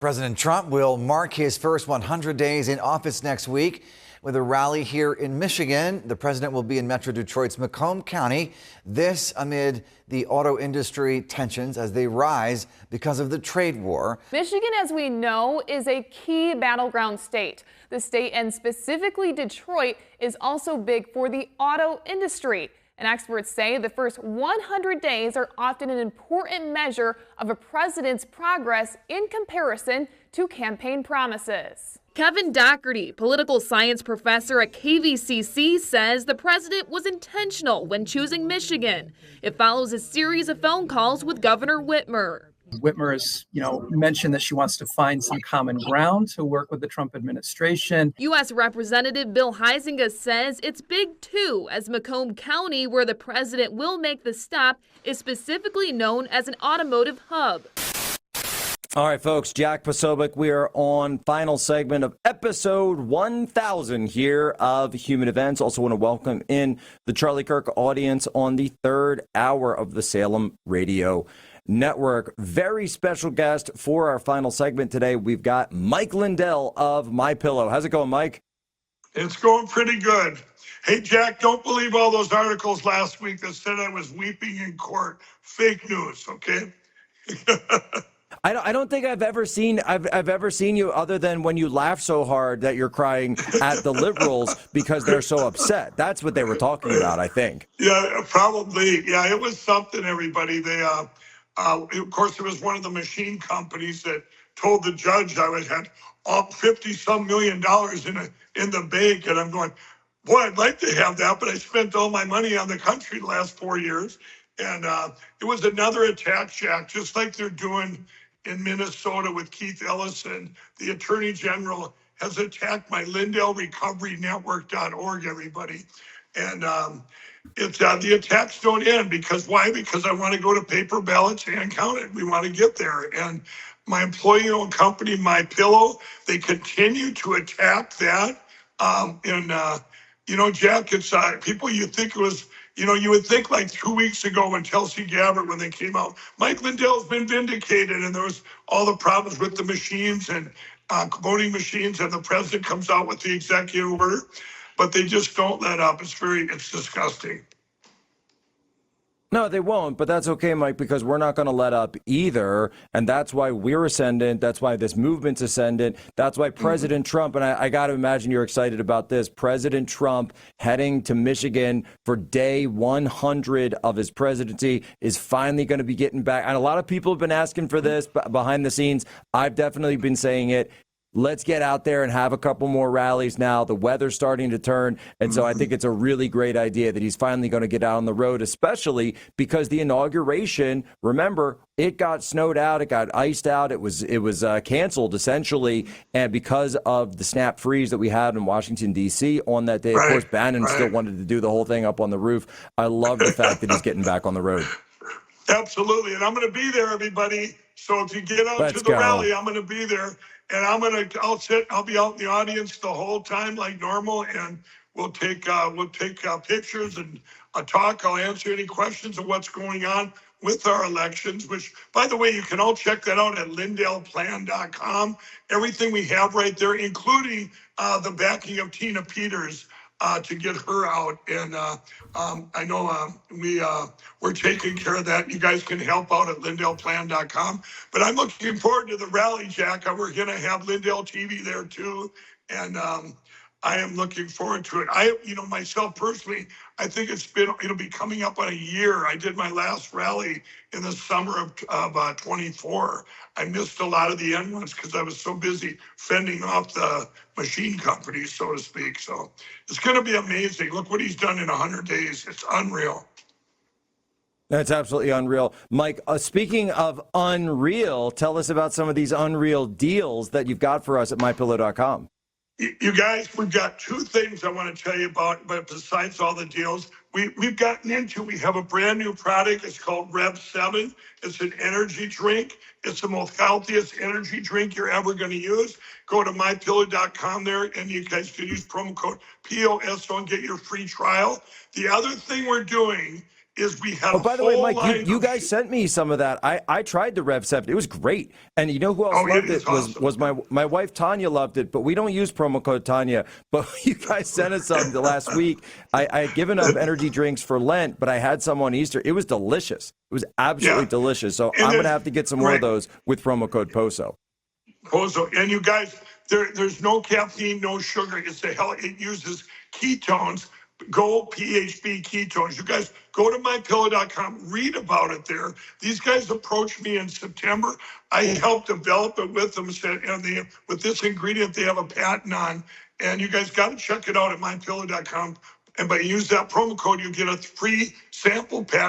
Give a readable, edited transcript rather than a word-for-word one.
President Trump will mark his first 100 days in office next week with a rally here in Michigan. The president will be in Metro Detroit's Macomb County. This amid the auto industry tensions as they rise because of the trade war. Michigan, as we know, is a key battleground state. The state, and specifically Detroit, is also big for the auto industry. And experts say the first 100 days are often an important measure of a president's progress in comparison to campaign promises. Kevin Doherty, political science professor at KVCC, says the president was intentional when choosing Michigan. It follows a series of phone calls with Governor Whitmer. Whitmer has, mentioned that she wants to find some common ground to work with the Trump administration. U.S. Representative Bill Huizenga says it's big, too, as Macomb County, where the president will make the stop, is specifically known as an automotive hub. All right, folks, Jack Posobiec, we are on final segment of episode 1000 here of Human Events. Also want to welcome in the Charlie Kirk audience on the third hour of the Salem Radio Network. Very special guest for our final segment today. We've got Mike Lindell of MyPillow. How's it going, Mike? It's going pretty good. Hey, Jack, don't believe all those articles last week that said I was weeping in court. Fake news, okay? I don't think I've ever seen you other than when you laugh so hard that you're crying at the liberals because they're so upset. That's what they were talking about, I think. Yeah, probably. Yeah, it was something, everybody. They, of course, it was one of the machine companies that told the judge I had $50-some million in the bank, and I'm going, boy, I'd like to have that, but I spent all my money on the country the last 4 years, and it was another attack, Jack, just like they're doing in Minnesota with Keith Ellison. The Attorney General has attacked my LindellRecoveryNetwork.org, everybody, and it's the attacks don't end because why? Because I want to go to paper ballots and count it. We want to get there. And my employee-owned company, MyPillow, they continue to attack that. Jack, it's people you think it was, you would think like 2 weeks ago when Tulsi Gabbard, when they came out, Mike Lindell's been vindicated and there was all the problems with the machines and voting machines, and the president comes out with the executive order. But they just don't let up. It's disgusting. No, they won't, but that's okay, Mike, because we're not going to let up either, and that's why we're ascendant. That's why this movement's ascendant. That's why President Trump, and I got to imagine you're excited about this, President Trump heading to Michigan for day 100 of his presidency is finally going to be getting back. And a lot of people have been asking for this behind the scenes. I've definitely been saying it. Let's get out there and have a couple more rallies now. The weather's starting to turn. And so I think it's a really great idea that he's finally going to get out on the road, especially because the inauguration, remember, it got snowed out. It got iced out. It was canceled, essentially. And because of the snap freeze that we had in Washington, D.C. on that day, of course, Bannon still wanted to do the whole thing up on the roof. I love the fact that he's getting back on the road. Absolutely. And I'm going to be there, everybody. So if you get out to the rally, I'm going to be there. And I'll be out in the audience the whole time like normal, and we'll take pictures and a talk. I'll answer any questions of what's going on with our elections, which, by the way, you can all check that out at LindellPlan.com. Everything we have right there, including the backing of Tina Peters to get her out. And I know we're taking care of that. You guys can help out at LindellPlan.com. But I'm looking forward to the rally, Jack. We're going to have Lindell TV there, too. And I am looking forward to it. Myself personally, I think it'll be coming up on a year. I did my last rally in the summer of 24. I missed a lot of the end ones because I was so busy fending off the machine companies, so to speak. So it's going to be amazing. Look what he's done in 100 days. It's unreal. That's absolutely unreal. Mike, speaking of unreal, tell us about some of these unreal deals that you've got for us at MyPillow.com. You guys, we've got two things I want to tell you about, but besides all the deals, we've gotten into, we have a brand new product. It's called Rev 7. It's an energy drink. It's the most healthiest energy drink you're ever going to use. Go to mypillow.com there, and you guys can use promo code POSO and get your free trial. The other thing we're doing is we had Oh, by the way, Mike, you of guys sent me some of that. I tried the Rev 7. It was great. And you know who else loved it? Awesome. Was my wife Tanya loved it, but we don't use promo code Tanya. But you guys sent us some the last week. I had given up energy drinks for Lent, but I had some on Easter. It was delicious. It was absolutely delicious. So I'm going to have to get some more of those with promo code POSO. POSO. And you guys, there's no caffeine, no sugar. It uses ketones. Go PHB ketones. You guys go to mypillow.com, read about it there. These guys approached me in September. I helped develop it with them, and with this ingredient they have a patent on. And you guys got to check it out at mypillow.com. And by use that promo code, you get a free sample pack